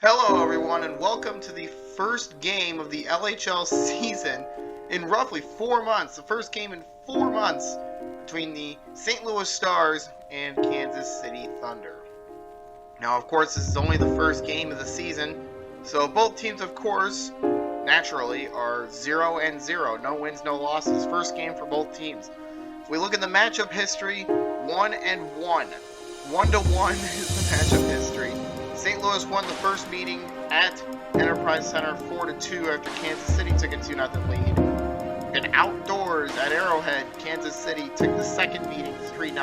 Hello everyone and welcome to the first game of the LHL season in roughly 4 months. The first game in 4 months between the St. Louis Stars and Kansas City Thunder. Now of course this is only the first game of the season, so both teams of course naturally are 0-0. No wins, no losses. First game for both teams. If we look at the matchup history, 1-1. 1-1 is the matchup history. St. Louis won the first meeting at Enterprise Center 4-2 after Kansas City took a 2-0 lead. And outdoors at Arrowhead, Kansas City took the second meeting 3-0.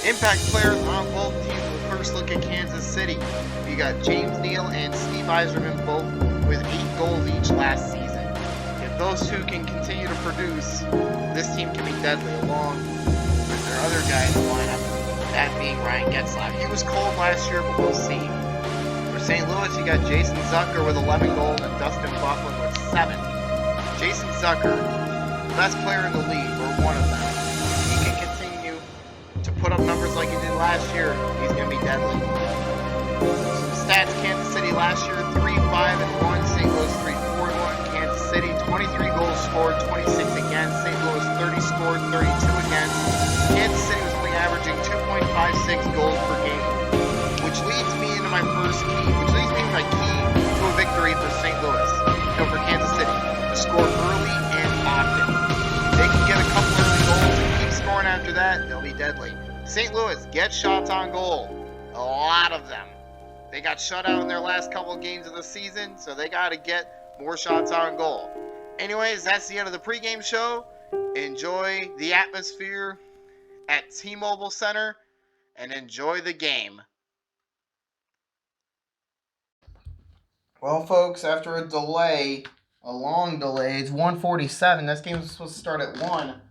Impact players on both teams. We'll first look at Kansas City. You got James Neal and Steve Yzerman both with 8 goals each last season. If those two can continue to produce, this team can be deadly along with their other guy in the lineup. That being Ryan Getzlaf. He was cold last year, but we'll see. For St. Louis, you got Jason Zucker with 11 goals and Dustin Byfuglien with 7. Jason Zucker, the best player in the league, or one of them. If he can continue to put up numbers like he did last year, he's going to be deadly. Some stats, Kansas City last year, 3-5-1. St. Louis 3-4-1. Kansas City, 23 goals scored, 26 against. St. Louis, 30 scored, 32 against. Kansas City was only averaging 2.56 goals per game, which leads me into my first key, my key to a victory for St. Louis, for Kansas City, to score early and often. If they can get a couple early goals and keep scoring after that, they'll be deadly. St. Louis, get shots on goal. A lot of them. They got shut out in their last couple of games of the season, so they got to get more shots on goal. Anyways, that's the end of the pregame show. Enjoy the atmosphere at T-Mobile Center and enjoy the game. Well, folks, after a delay, a long delay, it's 1:47. This game was supposed to start at 1.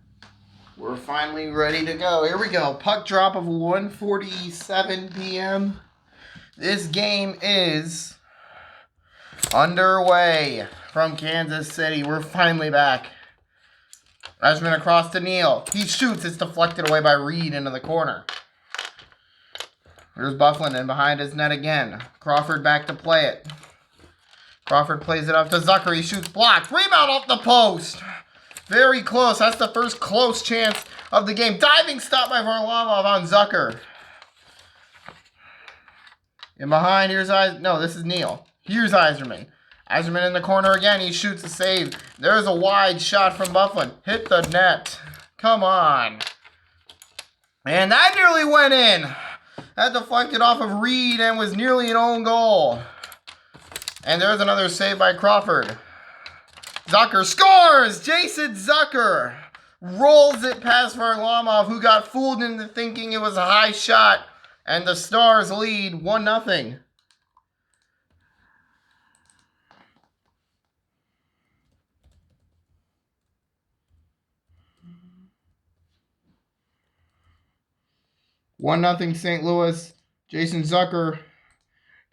We're finally ready to go. Here we go. Puck drop of 1:47 p.m. This game is underway from Kansas City. We're finally back. Yzerman across to Neal. He shoots. It's deflected away by Reed into the corner. Here's Byfuglien in behind his net again. Crawford back to play it. Crawford plays it up to Zucker. He shoots blocked. Rebound off the post. Very close. That's the first close chance of the game. Diving stop by Varlamov on Zucker. In behind, here's this is Neal. Here's Yzerman. Yzerman in the corner again. He shoots a save. There's a wide shot from Byfuglien. Hit the net. Come on. And that nearly went in. That deflected off of Reed and was nearly an own goal. And there's another save by Crawford. Zucker scores! Jason Zucker rolls it past Varlamov, who got fooled into thinking it was a high shot. And the Stars lead 1-0. One nothing St. Louis. Jason Zucker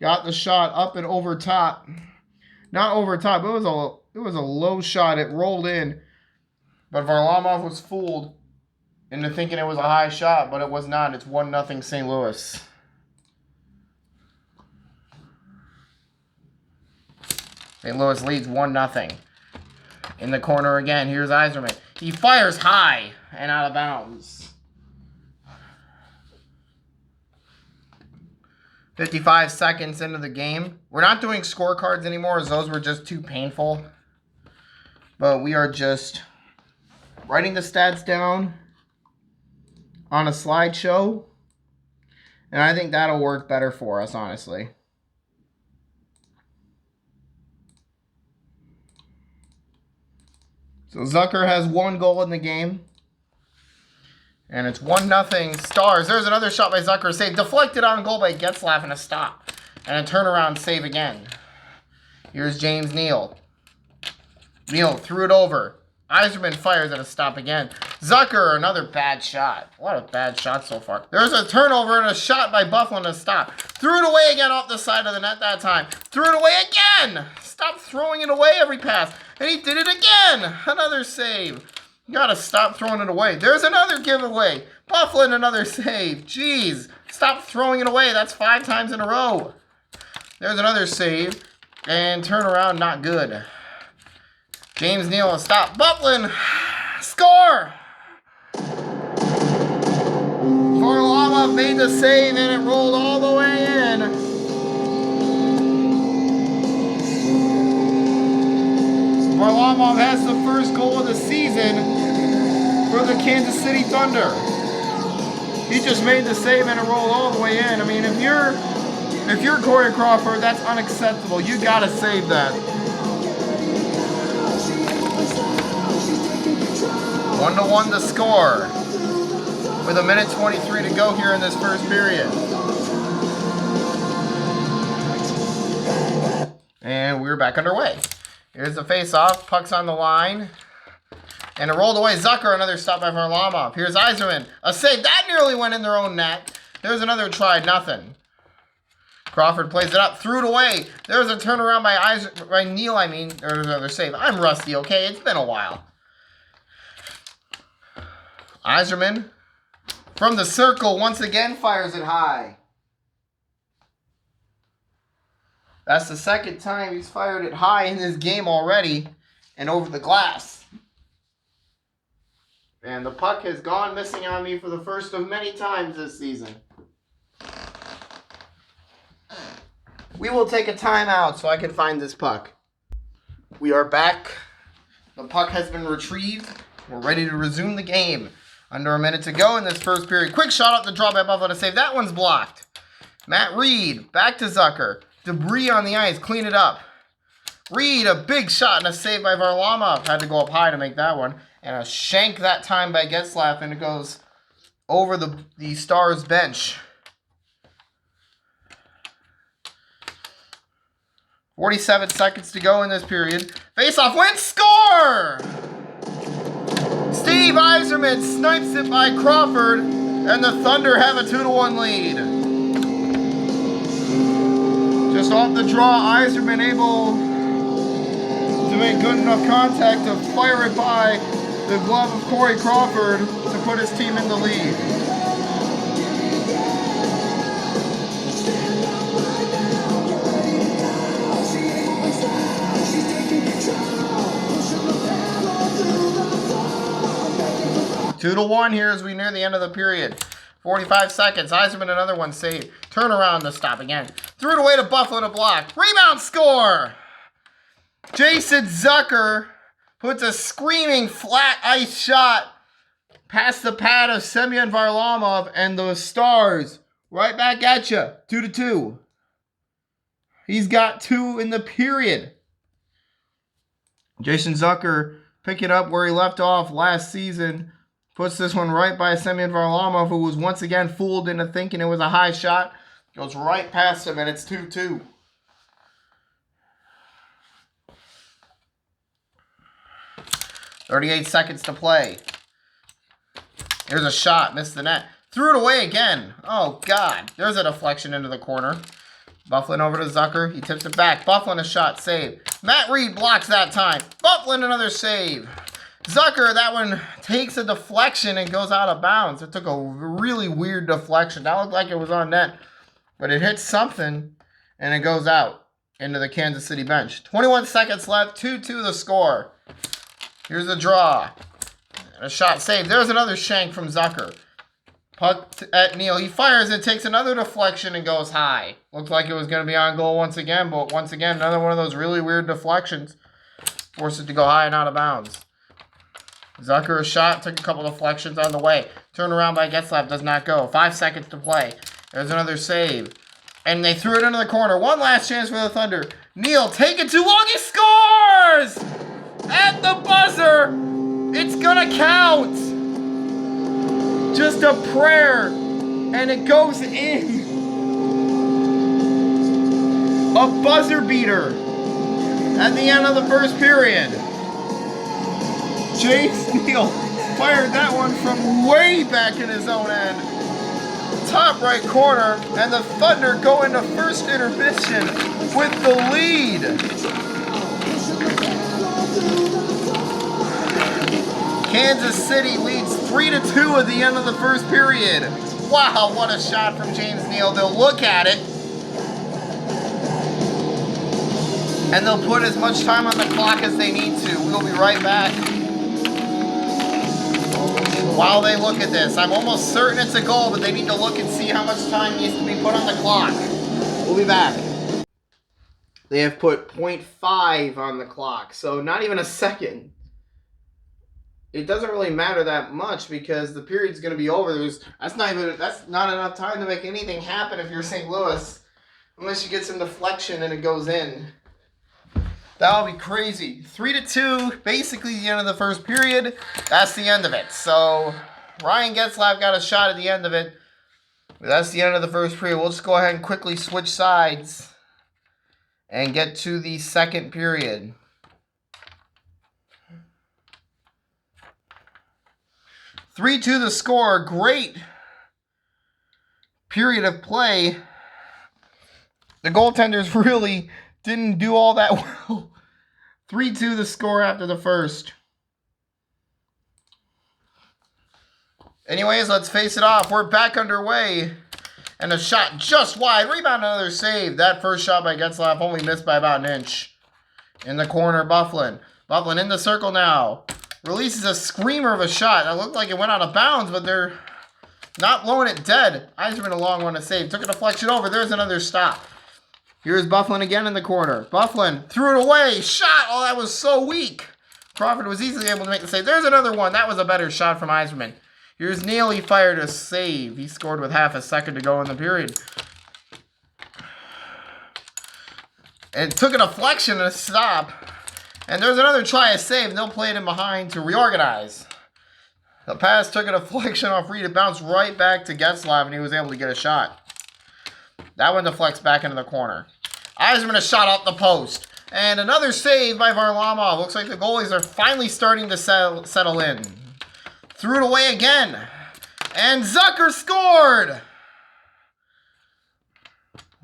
got the shot up and over top. Not over top. It was a low shot. It rolled in. But Varlamov was fooled into thinking it was a high shot, but it was not. It's 1-0 St. Louis. St. Louis leads 1-0. In the corner again. Here's Yzerman. He fires high and out of bounds. 55 seconds into the game. We're not doing scorecards anymore as those were just too painful. But we are just writing the stats down on a slideshow. And I think that'll work better for us, honestly. So Zucker has 1 goal in the game. And it's 1-0 Stars. There's another shot by Zucker. Save deflected on goal by Getzlaf and a stop. And a turnaround save again. Here's James Neal. Neal threw it over. Yzerman fires at a stop again. Zucker, another bad shot. A lot of bad shots so far. There's a turnover and a shot by Byfuglien to stop. Threw it away again off the side of the net that time. Threw it away again. Stop throwing it away every pass. And he did it again. Another save. You gotta stop throwing it away. There's another giveaway. Byfuglien, another save. Jeez. Stop throwing it away. That's 5 times in a row. There's another save. And turnaround, not good. James Neal will stop. Butlin! Score! Varlamov made the save and it rolled all the way in. Varlamov has the first goal of the season for the Kansas City Thunder. He just made the save and it rolled all the way in. I mean, if you're Corey Crawford, that's unacceptable. You gotta save that. 1-1 the score. With 1:23 to go here in this first period. And we're back underway. Here's the face-off. Puck's on the line. And it rolled away. Zucker, another stop by Varlamov. Here's Yzerman. A save. That nearly went in their own net. There's another try. Nothing. Crawford plays it up. Threw it away. There's a turnaround by Neal, I mean. There's another save. I'm rusty, okay? It's been a while. Yzerman, from the circle, once again fires it high. That's the second time he's fired it high in this game already and over the glass. And the puck has gone missing on me for the first of many times this season. We will take a timeout so I can find this puck. We are back. The puck has been retrieved. We're ready to resume the game. Under a minute to go in this first period. Quick shot up the draw by Buffalo to save. That one's blocked. Matt Reed, back to Zucker. Debris on the ice, clean it up. Reed, a big shot and a save by Varlamov. Had to go up high to make that one. And a shank that time by Getzlaf, and it goes over the Stars bench. 47 seconds to go in this period. Face-off win, score! Steve Yzerman snipes it by Crawford, and the Thunder have a 2-1 lead. Just off the draw, Yzerman able to make good enough contact to fire it by the glove of Corey Crawford to put his team in the lead. Two to one here as we near the end of the period. 45 seconds. Yzerman another one saved. Turn around to stop again. Threw it away to Buffalo to block. Rebound score! Jason Zucker puts a screaming flat ice shot past the pad of Semyon Varlamov, and the Stars right back at you. 2-2. He's got 2 in the period. Jason Zucker picking up where he left off last season. Puts this one right by Semyon Varlamov, who was once again fooled into thinking it was a high shot. Goes right past him, and it's 2-2. .38 seconds to play. Here's a shot. Missed the net. Threw it away again. Oh, God. There's a deflection into the corner. Bufflin over to Zucker. He tips it back. Bufflin a shot. Save. Matt Reed blocks that time. Bufflin another save. Zucker, that one takes a deflection and goes out of bounds. It took a really weird deflection. That looked like it was on net, but it hits something and it goes out into the Kansas City bench. 21 seconds left, 2-2 the score. Here's the draw. And a shot saved. There's another shank from Zucker. Puck at Neal. He fires it, takes another deflection and goes high. Looked like it was going to be on goal once again, but once again, another one of those really weird deflections. Forced it to go high and out of bounds. Zucker a shot, took a couple deflections on the way. Turned around by Getzlaf, does not go. 5 seconds to play. There's another save. And they threw it into the corner. One last chance for the Thunder. Neal, take it too long, he scores! At the buzzer! It's gonna count! Just a prayer, and it goes in. A buzzer beater at the end of the first period. James Neal fired that one from way back in his own end. Top right corner, and the Thunder go into first intermission with the lead. Kansas City leads 3-2 at the end of the first period. Wow, what a shot from James Neal. They'll look at it. And they'll put as much time on the clock as they need to. We'll be right back. While they look at this, I'm almost certain it's a goal, but they need to look and see how much time needs to be put on the clock. We'll be back. They have put 0.5 on the clock, so not even a second. It doesn't really matter that much because the period's going to be over. That's not enough time to make anything happen if you're St. Louis, unless you get some deflection and it goes in. That would be crazy. 3-2, basically the end of the first period. That's the end of it. So Ryan Getzlaf got a shot at the end of it. That's the end of the first period. We'll just go ahead and quickly switch sides and get to the second period. (3-2) the score. Great period of play. The goaltenders really didn't do all that well. 3-2 the score after the first. Anyways, let's face it off. We're back underway. And a shot just wide. Rebound, another save. That first shot by Getzlaf only missed by about an inch. In the corner, Byfuglien. Byfuglien in the circle now. Releases a screamer of a shot. That looked like it went out of bounds, but they're not blowing it dead. Yzerman a long one to save. Took a deflection over. There's another stop. Here's Byfuglien again in the corner. Byfuglien threw it away. Shot. Oh, that was so weak. Crawford was easily able to make the save. There's another one. That was a better shot from Yzerman. Here's Neal. He fired a save. He scored with half a second to go in the period. And took a deflection and a stop. And there's another try, a save. They'll play it in behind to reorganize. The pass took a deflection off Reed. It bounced right back to Getzlaf, and he was able to get a shot. That one deflects back into the corner. Yzerman a shot off the post. And another save by Varlamov. Looks like the goalies are finally starting to settle in. Threw it away again. And Zucker scored!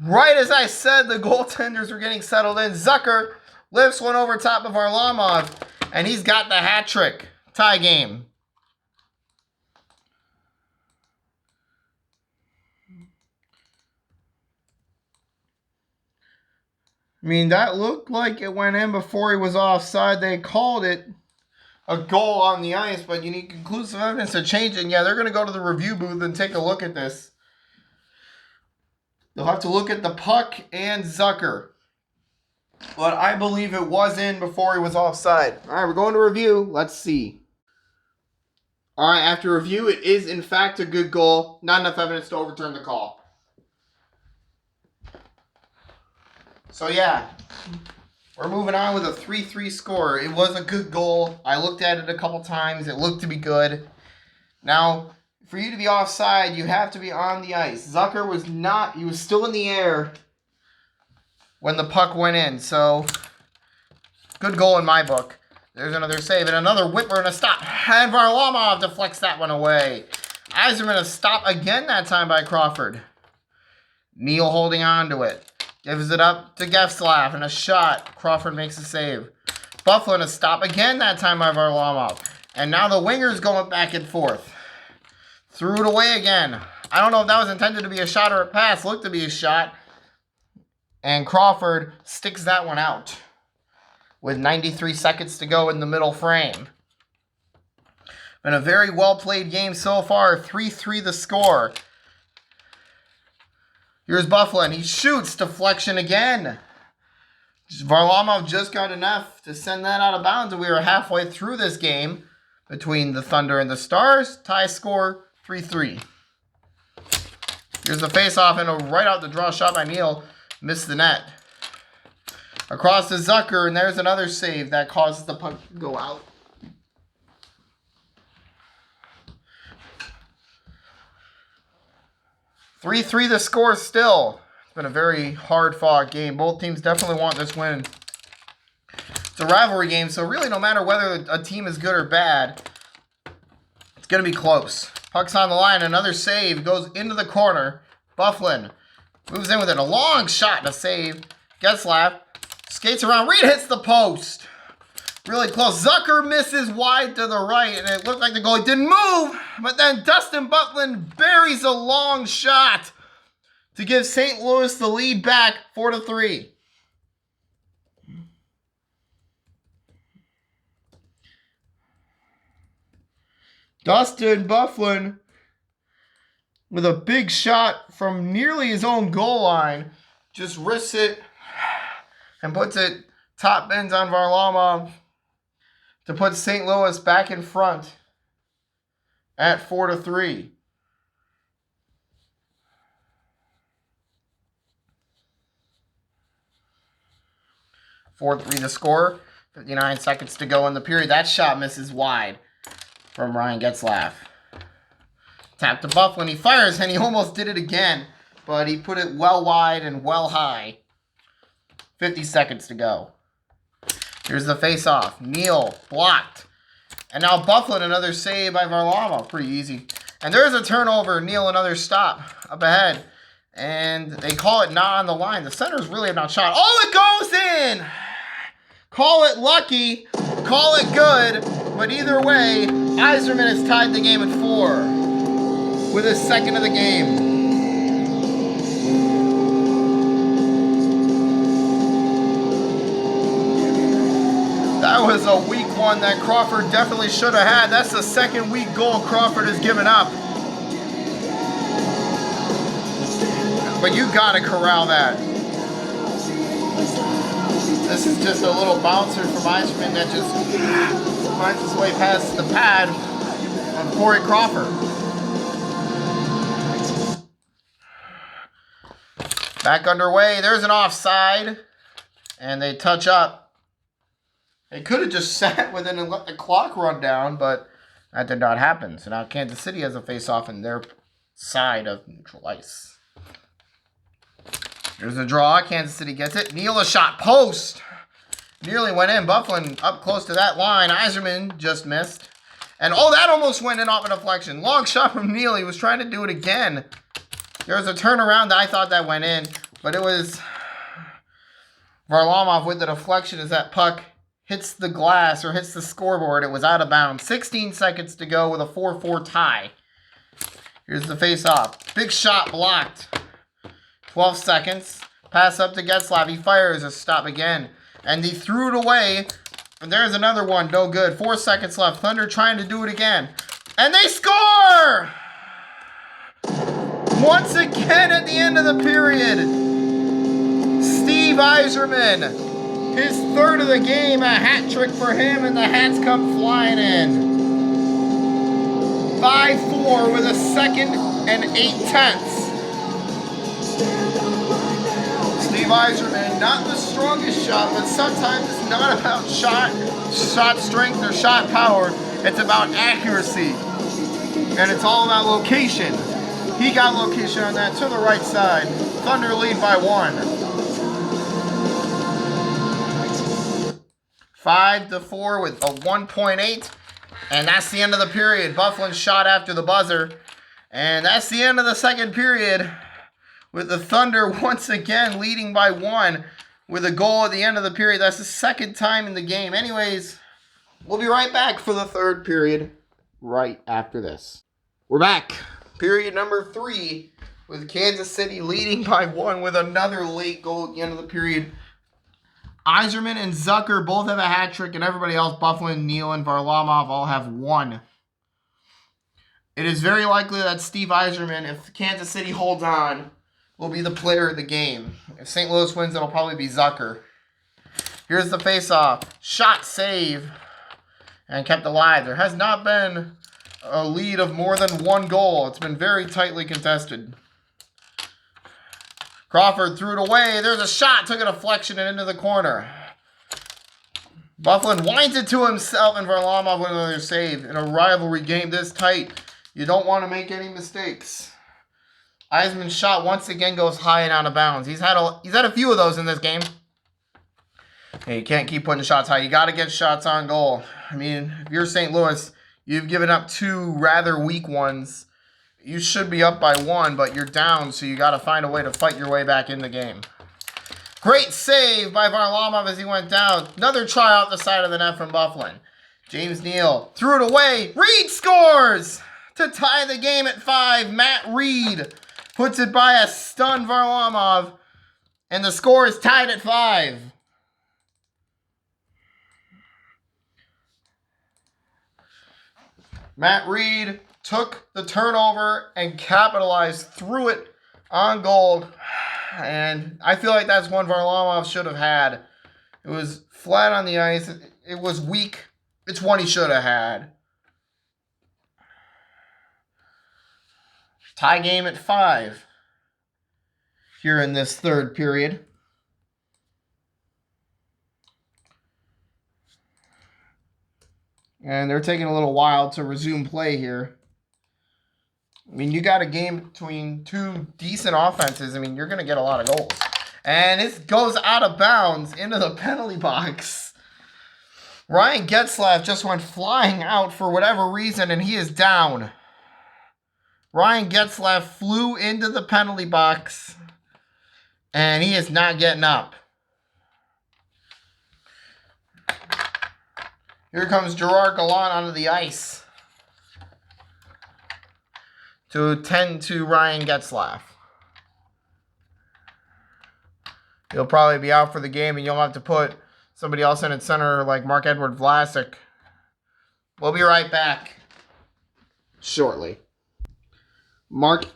Right as I said, the goaltenders were getting settled in. Zucker lifts one over top of Varlamov, and he's got the hat trick. Tie game. I mean, that looked like it went in before he was offside. They called it a goal on the ice, but you need conclusive evidence to change it. And yeah, they're going to go to the review booth and take a look at this. They'll have to look at the puck and Zucker. But I believe it was in before he was offside. All right, we're going to review. Let's see. All right, after review, it is in fact a good goal. Not enough evidence to overturn the call. So yeah, we're moving on with a 3-3 score. It was a good goal. I looked at it a couple times. It looked to be good. Now, for you to be offside, you have to be on the ice. Zucker was not. He was still in the air when the puck went in. So, good goal in my book. There's another save and another whipper and a stop. And Varlamov deflects that one away. Yzerman a stop again that time by Crawford. Neal holding on to it. Gives it up to Getzlaf and a shot. Crawford makes a save. Byfuglien a stop again that time by Varlamov. And now the winger's going back and forth. Threw it away again. I don't know if that was intended to be a shot or a pass. Looked to be a shot. And Crawford sticks that one out with 93 seconds to go in the middle frame. Been a very well-played game so far. 3-3 the score. Here's Byfuglien. He shoots. Deflection again. Varlamov just got enough to send that out of bounds, and we were halfway through this game between the Thunder and the Stars. Tie score 3-3. Here's the face-off and a right out the draw shot by Neal. Missed the net. Across to Zucker, and there's another save that causes the puck to go out. (3-3) the score still. It's been a very hard-fought game. Both teams definitely want this win. It's a rivalry game, so really no matter whether a team is good or bad, it's going to be close. Puck's on the line. Another save. Goes into the corner. Byfuglien moves in with it. A long shot and a save. Getzlaf skates around. Reed hits the post. Really close. Zucker misses wide to the right, and it looked like the goalie didn't move. But then Dustin Byfuglien buries a long shot to give St. Louis the lead back 4-3. Dustin Byfuglien with a big shot from nearly his own goal line. Just risks it and puts it top bins on Varlamov to put St. Louis back in front at 4-3. 4-3 to score. 59 seconds to go in the period. That shot misses wide from Ryan Getzlaf. Tap to Byfuglien. He fires, and he almost did it again, but he put it well wide and well high. 50 seconds to go. Here's the face-off. Neal blocked. And now Byfuglien, another save by Varlamov. Pretty easy. And there's a turnover. Neal, another stop up ahead. And they call it not on the line. The centers really have not shot. Oh, it goes in! Call it lucky. Call it good. But either way, Yzerman has tied the game at 4 with his second of the game. That was a weak one that Crawford definitely should have had. That's the second weak goal Crawford has given up. But you gotta corral that. This is just a little bouncer from Yzerman that just finds his way past the pad of Corey Crawford. Back underway. There's an offside. And they touch up. They could have just sat within and let the clock run down, but that did not happen. So now Kansas City has a face-off in their side of neutral ice. There's a draw. Kansas City gets it. Neal, a shot post. Nearly went in. Byfuglien up close to that line. Yzerman just missed. And oh, that almost went in off a deflection. Long shot from Neal. He was trying to do it again. There was a turnaround that I thought that went in, but it was Varlamov with the deflection as that puck hits the glass or hits the scoreboard. It was out of bounds. 16 seconds to go with a 4-4 tie. Here's the face-off. Big shot blocked. 12 seconds. Pass up to Getzlaf. He fires a stop again. And he threw it away. And there's another one. No good. 4 seconds left. Thunder trying to do it again. And they score! Once again at the end of the period. Steve Yzerman. His third of the game. A hat trick for him. And the hats come flying in. 5-4 with a second and 8/10. Steve Yzerman, not the strongest shot, but sometimes it's not about shot strength or shot power. It's about accuracy. And it's all about location. He got location on that to the right side. Thunder lead by 1. 5-4 with a 1.8. And that's the end of the period. Byfuglien shot after the buzzer. And that's the end of the second period, with the Thunder once again leading by 1 with a goal at the end of the period. That's the second time in the game. Anyways, we'll be right back for the third period right after this. We're back. Period number 3 with Kansas City leading by 1 with another late goal at the end of the period. Yzerman and Zucker both have a hat trick, and everybody else, Byfuglien, Neal, and Varlamov, all have 1. It is very likely that Steve Yzerman, if Kansas City holds on, will be the player of the game. If St. Louis wins, it'll probably be Zucker. Here's the face-off. Shot save. And kept alive. There has not been a lead of more than 1 goal. It's been very tightly contested. Crawford threw it away. There's a shot. Took a deflection and into the corner. Byfuglien winds it to himself, and Varlamov with another save. In a rivalry game this tight, you don't want to make any mistakes. Yzerman's shot once again goes high and out of bounds. He's had a few of those in this game. Hey, you can't keep putting shots high. You got to get shots on goal. I mean, if you're St. Louis, you've given up 2 rather weak ones. You should be up by 1, but you're down, so you got to find a way to fight your way back in the game. Great save by Varlamov as he went down. Another try off the side of the net from Byfuglien. James Neal threw it away. Reed scores to tie the game at 5. Matt Reed puts it by a stunned Varlamov, and the score is tied at 5. Matt Reed took the turnover and capitalized through it on goal. And I feel like that's one Varlamov should have had. It was flat on the ice. It was weak. It's one he should have had. Tie game at 5 here in this third period. And they're taking a little while to resume play here. I mean, you got a game between two decent offenses. I mean, you're going to get a lot of goals. And it goes out of bounds into the penalty box. Ryan Getzlaf just went flying out for whatever reason, and he is down. Ryan Getzlaf flew into the penalty box, and he is not getting up. Here comes Gerard Gallant onto the ice to attend to Ryan Getzlaf. He'll probably be out for the game, and you'll have to put somebody else in at center like Marc-Edouard Vlasic. We'll be right back shortly. Ryan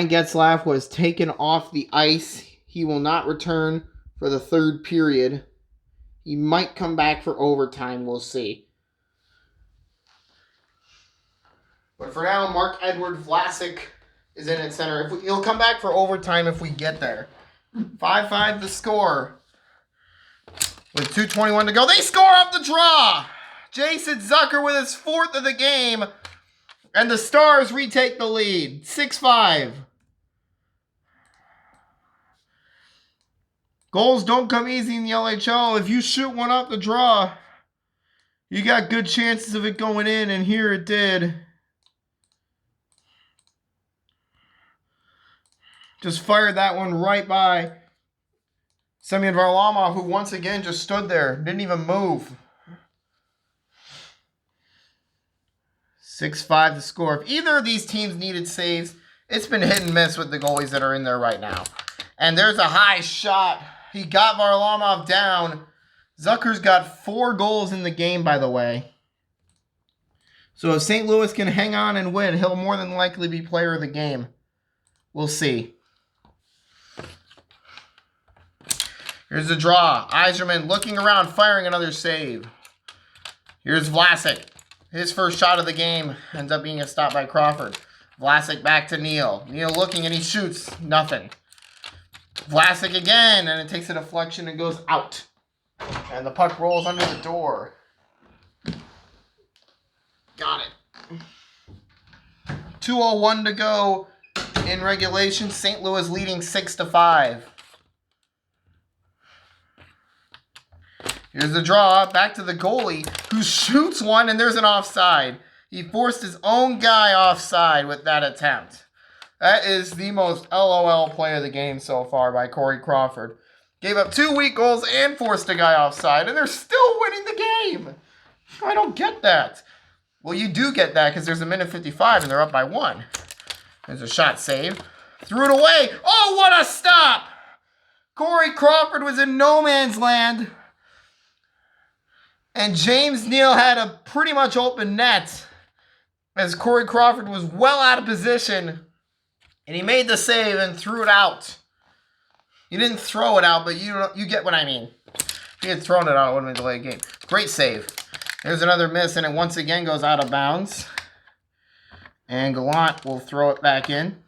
Getzlaf was taken off the ice. He will not return for the third period. He might come back for overtime. We'll see. But for now, Marc-Edouard Vlasic is in at center. He'll come back for overtime if we get there. 5-5 the score. With 2:21 to go. They score off the draw! Jason Zucker with his 4th of the game. And the Stars retake the lead. 6-5. Goals don't come easy in the LHL. If you shoot one off the draw, you got good chances of it going in, and here it did. Just fired that one right by Semyon Varlamov, who once again just stood there, didn't even move. 6-5 the score. If either of these teams needed saves, it's been hit and miss with the goalies that are in there right now. And there's a high shot. He got Varlamov down. Zucker's got 4 goals in the game, by the way. So if St. Louis can hang on and win, he'll more than likely be player of the game. We'll see. Here's the draw. Yzerman looking around, firing another save. Here's Vlasic. His first shot of the game ends up being a stop by Crawford. Vlasic back to Neal. Neal looking and he shoots. Nothing. Vlasic again, and it takes a deflection and goes out. And the puck rolls under the door. Got it. 2:01 to go in regulation. St. Louis leading 6-5. Here's the draw. Back to the goalie, who shoots one, and there's an offside. He forced his own guy offside with that attempt. That is the most LOL play of the game so far by Corey Crawford. Gave up 2 weak goals and forced a guy offside, and they're still winning the game. I don't get that. Well, you do get that because there's a minute 55 and they're up by 1. There's a shot save. Threw it away. Oh, what a stop! Corey Crawford was in no man's land. And James Neal had a pretty much open net as Corey Crawford was well out of position. And he made the save and threw it out. He didn't throw it out, but you get what I mean. If he had thrown it out, it would have been a delayed game. Great save. There's another miss, and it once again goes out of bounds. And Gallant will throw it back in.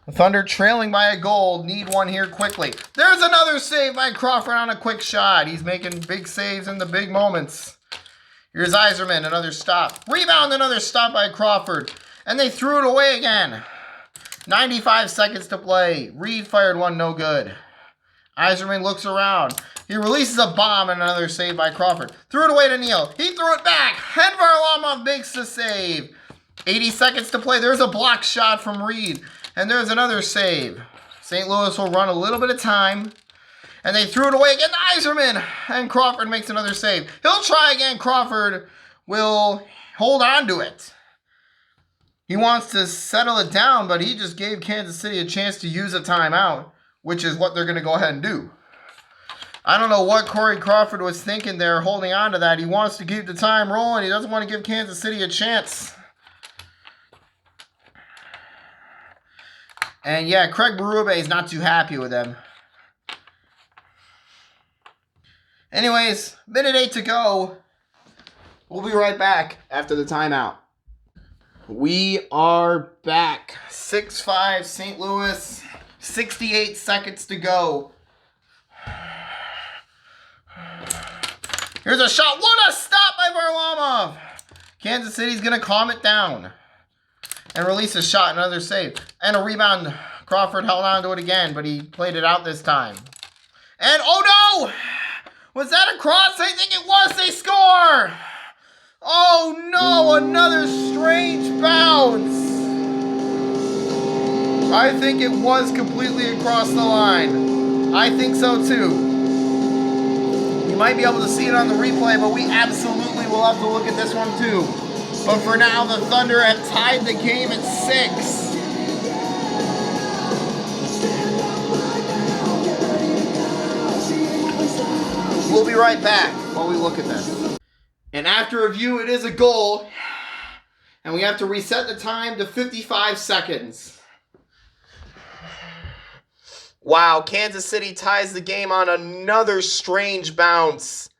The Thunder trailing by a goal. Need one here quickly. There's another save by Crawford on a quick shot. He's making big saves in the big moments. Here's Yzerman, another stop. Rebound, another stop by Crawford. And they threw it away again. 95 seconds to play. Reed fired one, no good. Yzerman looks around. He releases a bomb and another save by Crawford. Threw it away to Neal. He threw it back. And Varlamov makes the save. 80 seconds to play. There's a block shot from Reed. And there's another save. St. Louis will run a little bit of time. And they threw it away again to Yzerman. And Crawford makes another save. He'll try again. Crawford will hold on to it. He wants to settle it down, but he just gave Kansas City a chance to use a timeout, which is what they're going to go ahead and do. I don't know what Corey Crawford was thinking there, holding on to that. He wants to keep the time rolling. He doesn't want to give Kansas City a chance. And yeah, Craig Berube is not too happy with him. Anyways, minute 8 to go. We'll be right back after the timeout. We are back. 6-5 St. Louis. 68 seconds to go. Here's a shot. What a stop by Varlamov. Kansas City's going to calm it down and release a shot. Another save. And a rebound. Crawford held on to it again, but he played it out this time. And, oh no! Was that a cross? I think it was. They score! Oh no, another strange bounce. I think it was completely across the line. I think so too. You might be able to see it on the replay, but we absolutely will have to look at this one too. But for now, the Thunder have tied the game at 6. We'll be right back while we look at this. And after review, it is a goal. And we have to reset the time to 55 seconds. Wow, Kansas City ties the game on another strange bounce.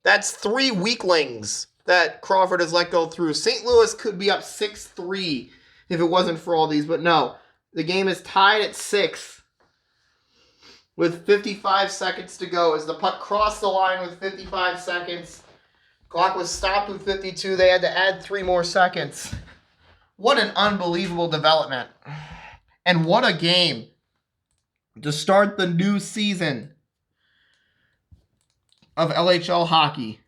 That's 3 weaklings that Crawford has let go through. St. Louis could be up 6-3 if it wasn't for all these. But no, the game is tied at 6. With 55 seconds to go. As the puck crossed the line with 55 seconds. Clock was stopped with 52. They had to add 3 more seconds. What an unbelievable development. And what a game to start the new season of LHL hockey.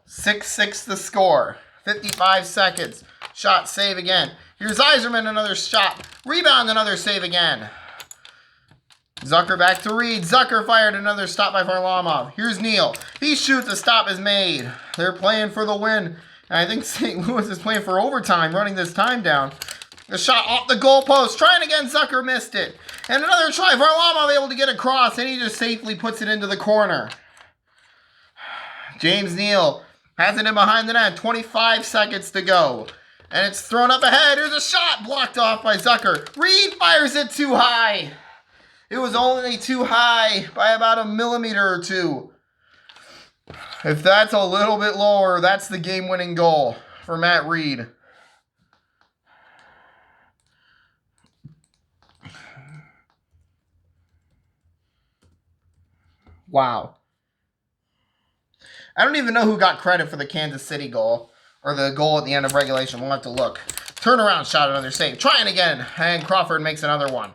6-6 the score. 55 seconds. Shot, save again. Here's Yzerman, another shot. Rebound, another save again. Zucker back to Reed. Zucker fired another stop by Varlamov. Here's Neal. He shoots, the stop is made. They're playing for the win. And I think St. Louis is playing for overtime, running this time down. The shot off the goalpost. Trying again, Zucker missed it. And another try. Varlamov able to get across, and he just safely puts it into the corner. James Neal has it in behind the net. 25 seconds to go. And it's thrown up ahead. Here's a shot blocked off by Zucker. Reed fires it too high. It was only too high by about a millimeter or two. If that's a little bit lower, that's the game-winning goal for Matt Reed. Wow. I don't even know who got credit for the Kansas City goal. Or the goal at the end of regulation. We'll have to look. Turnaround shot, another save. Trying again. And Crawford makes another one.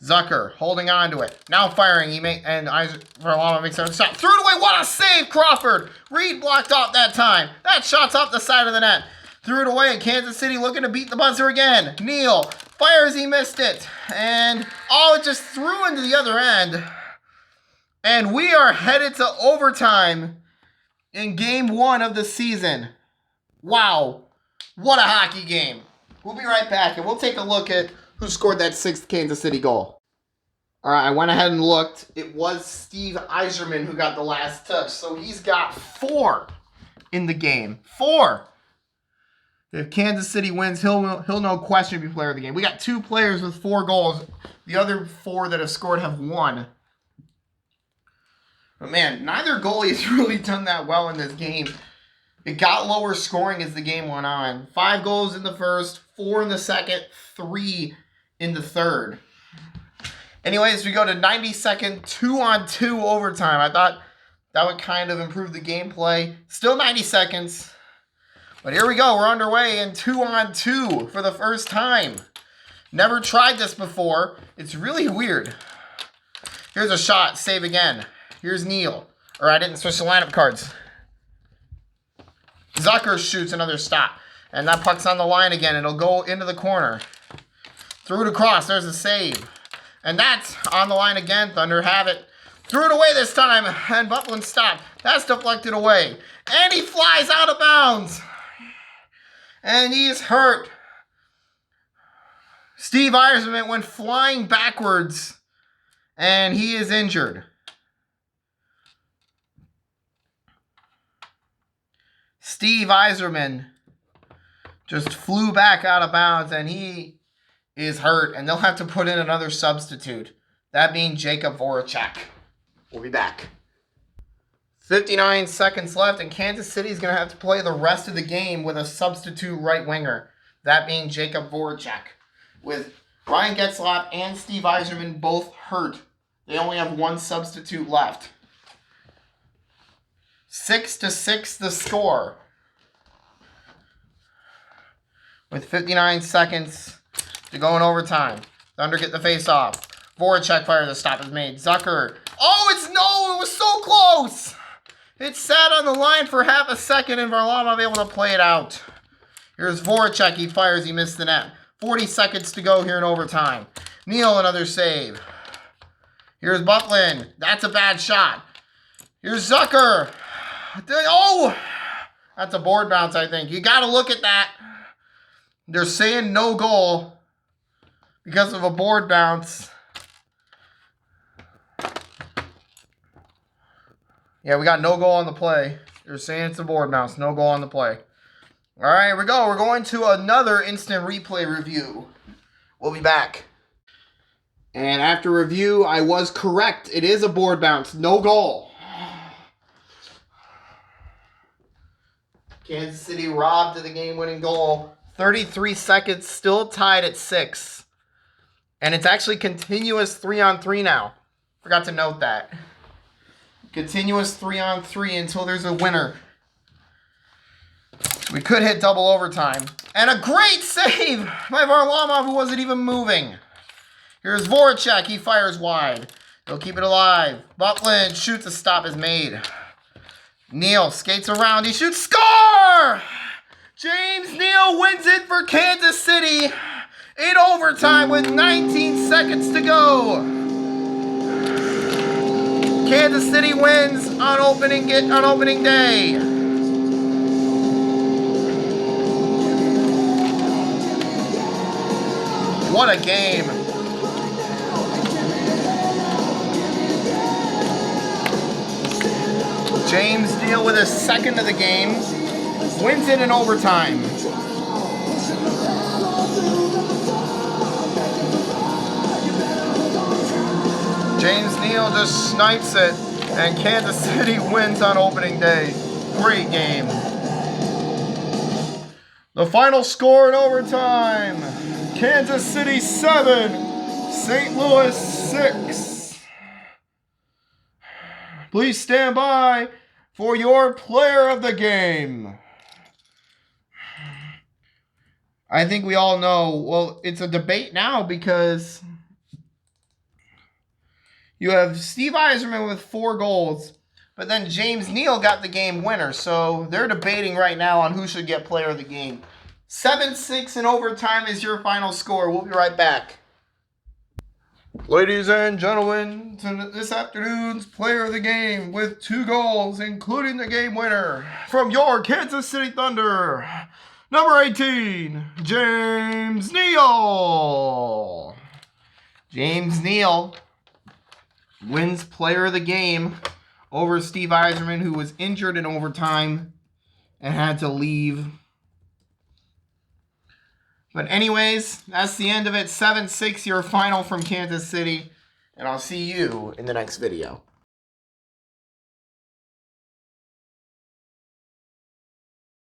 Zucker holding on to it. Now firing. Varlamov makes another shot. Threw it away. What a save, Crawford. Reed blocked off that time. That shot's off the side of the net. Threw it away. Kansas City looking to beat the buzzer again. Neal fires. He missed it. And, oh, it just threw into the other end. And we are headed to overtime in game 1 of the season. Wow, what a hockey game. We'll be right back, and we'll take a look at who scored that 6th Kansas City goal. All right, I went ahead and looked. It was Steve Yzerman who got the last touch, so he's got 4 in the game. 4. If Kansas City wins, he'll no question be player of the game. We got 2 players with 4 goals. The other 4 that have scored have 1. But man, neither goalie has really done that well in this game. It got lower scoring as the game went on. 5 goals in the first, 4 in the second, 3 in the third. Anyways, we go to 92nd, 2-on-2 overtime. I thought that would kind of improve the gameplay. Still 90 seconds. But here we go. We're underway in 2-on-2 for the first time. Never tried this before. It's really weird. Here's a shot. Save again. Here's Neal. Or I didn't switch the lineup cards. Zucker shoots another stop. And that puck's on the line again. It'll go into the corner. Threw it across. There's a save. And that's on the line again. Thunder have it. Threw it away this time. And Bufflin stopped. That's deflected away. And he flies out of bounds. And he's hurt. Steve Yzerman went flying backwards And he is injured. Steve Yzerman just flew back out of bounds, and he is hurt, and they'll have to put in another substitute. That being Jacob Voracek. We'll be back. 59 seconds left, and Kansas City is going to have to play the rest of the game with a substitute right winger. That being Jacob Voracek. With Ryan Getzlaff and Steve Yzerman both hurt, they only have one substitute left. 6-6 the score. With 59 seconds to go in overtime. Thunder get the face off. Voracek fires, a stop is made. Zucker. Oh, it was so close. It sat on the line for half a second, and Varlamov able to play it out. Here's Voracek. He fires, he missed the net. 40 seconds to go here in overtime. Neal, another save. Here's Butlin. That's a bad shot. Here's Zucker. Oh! That's a board bounce, I think. You got to look at that. They're saying no goal because of a board bounce. Yeah, we got no goal on the play. They're saying it's a board bounce. No goal on the play. All right, here we go. We're going to another instant replay review. We'll be back. And after review, I was correct. It is a board bounce. No goal. Kansas City robbed of the game-winning goal. 33 seconds, still tied at 6. And it's actually continuous 3-on-3 now. Forgot to note that. Continuous 3-on-3 until there's a winner. We could hit double overtime. And a great save by Varlamov, who wasn't even moving. Here's Voracek. He fires wide. He'll keep it alive. Butlin shoots, a stop is made. Neal skates around. He shoots. Score! James Neal wins it for Kansas City in overtime with 19 seconds to go. Kansas City wins on opening day. What a game. James Neal with his second of the game. Wins it in overtime. James Neal just snipes it, and Kansas City wins on opening day. Great game. The final score in overtime. Kansas City 7, St. Louis 6. Please stand by for your player of the game. I think we all know, well, it's a debate now because you have Steve Yzerman with 4 goals, but then James Neal got the game winner. So they're debating right now on who should get player of the game. 7-6 in overtime is your final score. We'll be right back. Ladies and gentlemen, this afternoon's player of the game with 2 goals, including the game winner from your Kansas City Thunder, number 18, James Neal. James Neal wins player of the game over Steve Yzerman, who was injured in overtime and had to leave. But anyways, that's the end of it. 7-6, your final from Kansas City. And I'll see you in the next video.